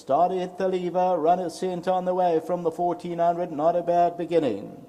Started hit the lever, runner sent on the way from the 1400, not a bad beginning.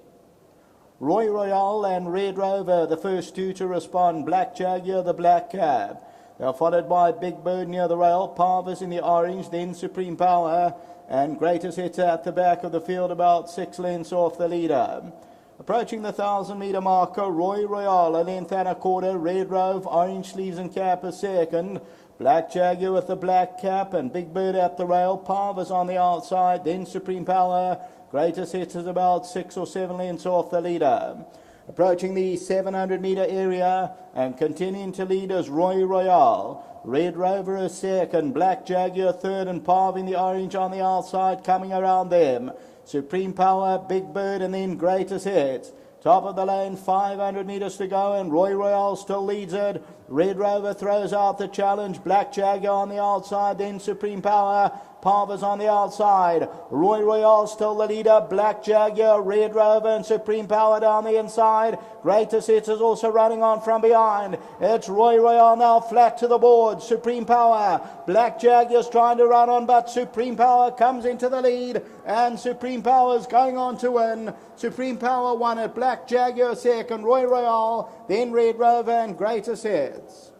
Roy Royale and Red Rover, the first two to respond. Black Jaguar, the black cab. They're followed by Big Bird near the rail, Parvis in the orange, then Supreme Power, and Greatest Hits at the back of the field, about 6 lengths off the leader. Approaching the 1,000-metre marker, Roy Royale, a length and a quarter. Red Rove, orange sleeves and cap a second. Black Jaguar with the black cap, and Big Bird at the rail. Parvis on the outside, then Supreme Power. Greatest Hits is about 6 or 7 lengths off the leader. Approaching the 700-metre area and continuing to lead is Roy Royale. Red Rover is second, Black Jaguar third, and Parv in the orange on the outside coming around them. Supreme Power, Big Bird, and then Greatest Hits. Top of the lane, 500 metres to go, and Roy Royale still leads it. Red Rover throws out the challenge. Black Jaguar on the outside, then Supreme Power. Parvis on the outside. Roy Royale still the leader. Black Jaguar, Red Rover, and Supreme Power down the inside. Greatest Hits is also running on from behind. It's Roy Royale now flat to the board. Supreme Power. Black Jaguar's trying to run on, but Supreme Power comes into the lead, and Supreme Power is going on to win. Supreme Power won it. Black Jaguar second. Roy Royale, then Red Rover, and Greatest Hits.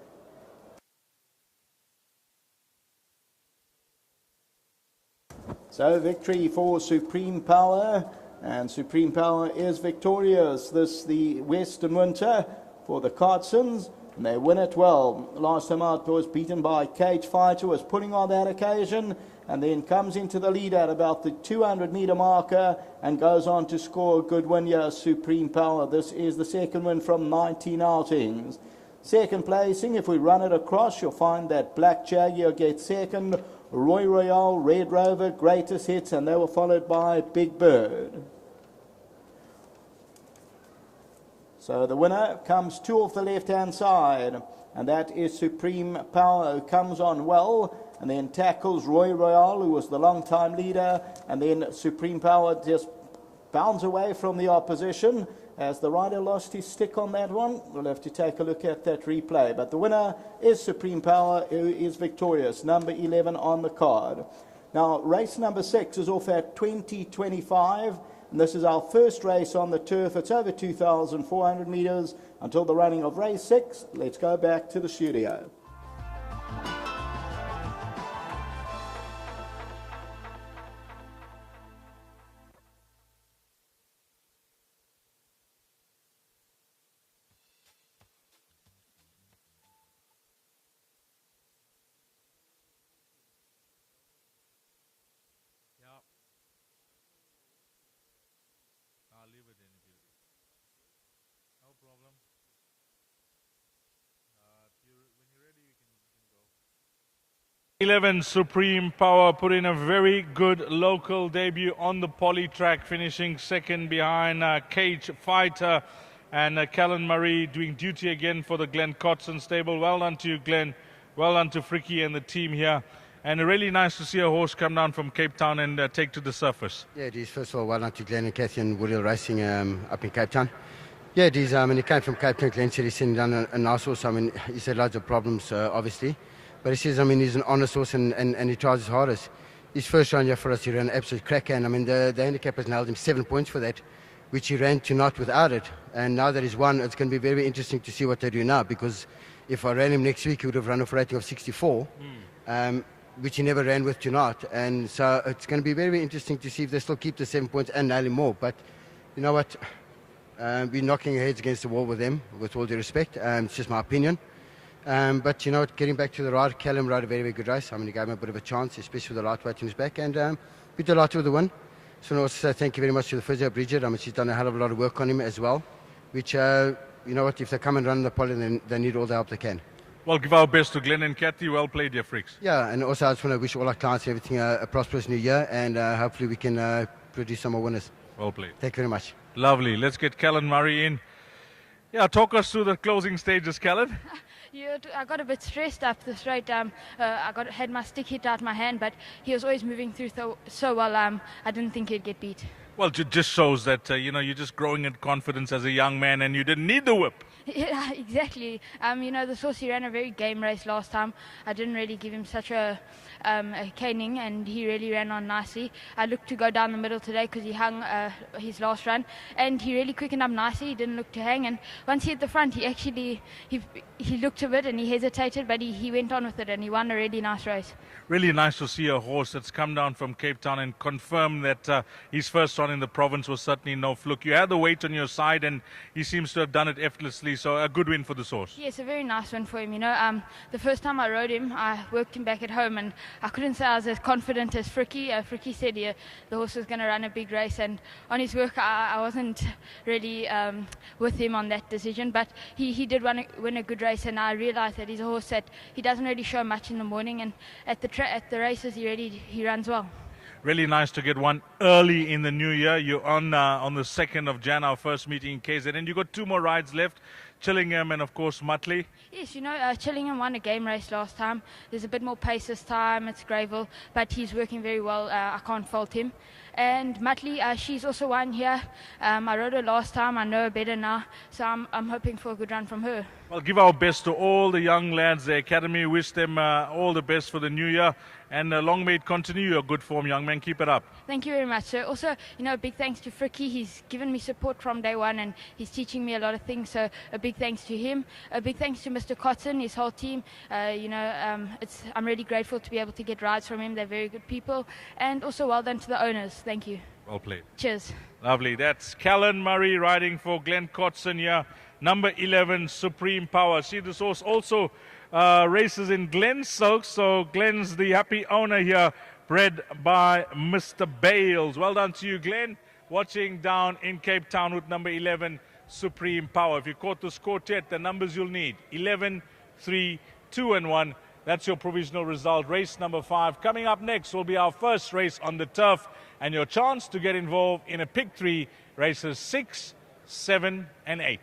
So victory for Supreme Power, and Supreme Power is victorious this the Western Winter for the Cartsons, and they win it well. Last time out was beaten by Cage Fighter, was putting on that occasion, and then comes into the lead at about the 200-metre marker and goes on to score a good win here, Supreme Power. This is the second win from 19 outings. Second placing, if we run it across, you'll find that Black Jaguar gets second, Roy Royale, Red Rover, Greatest Hits, and they were followed by Big Bird. So the winner comes two off the left-hand side, and that is Supreme Power, who comes on well, and then tackles Roy Royale, who was the long-time leader, and then Supreme Power just bounds away from the opposition. As the rider lost his stick on that one, we'll have to take a look at that replay. But the winner is Supreme Power, who is victorious, number 11 on the card. Now, race number 6 is off at 20:25, and this is our first race on the turf. It's over 2,400 metres until the running of race 6. Let's go back to the studio. Leave it in if you... No problem. When you're ready, you can go. 11 Supreme Power put in a very good local debut on the poly track, finishing second behind Cage Fighter, and Callan Murray doing duty again for the Glen Cotson stable. Well done to you, Glenn. Well done to Fricky and the team here. And really nice to see a horse come down from Cape Town and take to the surface. Yeah, it is. First of all, well done to Glenn and Cathy and Woodhill Racing up in Cape Town. Yeah, it is. He came from Cape Town. Glenn said he's sitting down a nice horse. He's had loads of problems, obviously. But he says, he's an honest horse and he tries his hardest. His first run here for us, he ran an absolute cracker. And the handicap has nailed him 7 points for that, which he ran to not without it. And now that he's won, it's going to be very interesting to see what they do now, because if I ran him next week, he would have run off a rating of 64. Which he never ran with tonight, and so it's going to be very interesting to see if they still keep the 7 points and nail him more. But you know what, we're knocking our heads against the wall with them, with all due respect. It's just my opinion. But you know what, getting back to the ride, Callum rode a very, very good race. He gave him a bit of a chance, especially with the lightweight in his back, and we're delighted with the win. So I also say thank you very much to the physio, Bridget. She's done a hell of a lot of work on him as well, which you know what, if they come and run the poly, then they need all the help they can. Well, give our best to Glenn and Cathy. Well played, dear freaks. Yeah, and also I just want to wish all our clients and everything a prosperous new year, and hopefully we can produce some more winners. Well played. Thank you very much. Lovely. Let's get Callan Murray in. Yeah, talk us through the closing stages, Callan. Yeah, I got a bit stressed up the straight. I had my stick hit out my hand, but he was always moving through so well. I didn't think he'd get beat. Well, it just shows that you're just growing in confidence as a young man, and you didn't need the whip. Yeah, exactly. You know, the Saucy ran a very game race last time. I didn't really give him such a caning, and he really ran on nicely. I looked to go down the middle today because he hung his last run, and he really quickened up nicely. He didn't look to hang, and once he hit the front, he actually he looked a bit and he hesitated, but he went on with it, and he won a really nice race. Really nice to see a horse that's come down from Cape Town and confirm that his first run in the province was certainly no fluke. You had the weight on your side, and he seems to have done it effortlessly. So a good win for the horse. Yes, a very nice one for him. You know, the first time I rode him, I worked him back at home, and I couldn't say I was as confident as Fricky. Fricky said the horse was going to run a big race, and on his work, I wasn't really with him on that decision. But he did win a good race, and I realised that he's a horse that he doesn't really show much in the morning, and at the races he runs well. Really nice to get one early in the new year. You're on the 2nd of Jan, our first meeting in KZN, and you've got 2 more rides left, Chillingham and, of course, Mutley. Yes, you know, Chillingham won a game race last time. There's a bit more pace this time. It's Greyville, but he's working very well. I can't fault him. And Mutley, she's also won here. I rode her last time. I know her better now, so I'm hoping for a good run from her. Well, give our best to all the young lads, the academy. Wish them all the best for the new year. And long may it continue your good form, young man. Keep it up. Thank you very much, sir. Also, you know, a big thanks to Fricky. He's given me support from day one, and he's teaching me a lot of things. So a big thanks to him. A big thanks to Mr. Cotton, his whole team. I'm really grateful to be able to get rides from him. They're very good people. And also well done to the owners. Thank you. Well played. Cheers. Lovely. That's Callan Murray riding for Glenn Cotson here. Number 11, Supreme Power. See, this horse also races in Glenn's silk. So Glenn's the happy owner here, bred by Mr. Bales. Well done to you, Glenn. Watching down in Cape Town with number 11, Supreme Power. If you caught this quartet, the numbers you'll need: 11, 3, 2 and 1. That's your provisional result. Race number 5. Coming up next will be our first race on the turf, and your chance to get involved in a pick 3, races 6, 7 and 8.